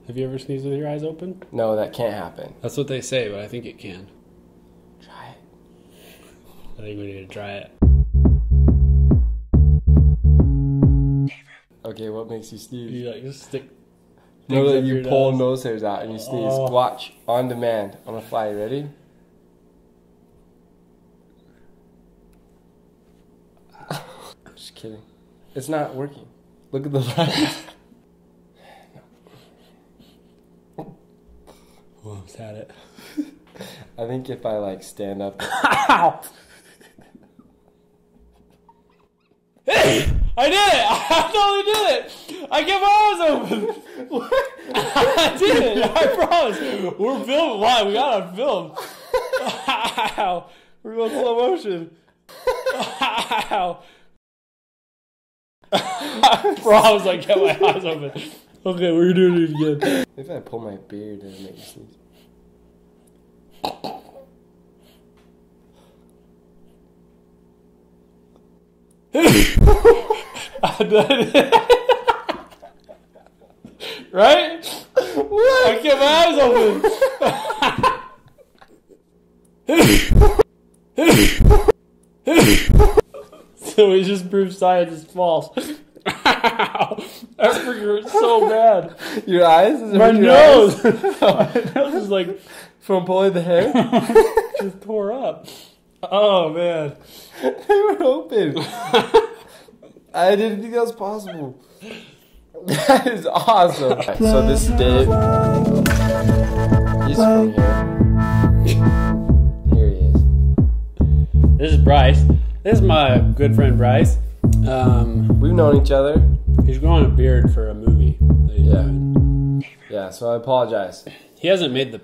Have you ever sneezed with your eyes open? No, that can't happen. That's what they say, but I think it can. Try it. I think we need to try it. Okay, what makes you sneeze? You like just stick. No, that you your pull nose. nose hairs out and you sneeze. Oh. Watch, on demand, on the fly. You ready? Just kidding. It's not working. Look at the light. Almost had it. I think if I like stand up. Ow! Hey! I did it! I totally did it! I kept my eyes open! I did it! I promise! We're filming live. We got it on film. Ow! We're going slow motion. Ow! I promise I kept my eyes open. Okay, we're doing it again. If I pull my beard, it'll make me sneeze. Right? What? I kept my eyes open. So we just proved science is false. Ow. That freaking hurt so bad. Your eyes? Is it My hurt your nose. eyes? My nose is like From pulling the hair? just tore up. Oh man. They were open. I didn't think that was possible. That is awesome. Right, so this is Dave. He's from here. Here he is. This is Bryce. This is my good friend Bryce. We've known each other. He's growing a beard for a movie that he's Yeah. doing. Yeah, so I apologize. He hasn't got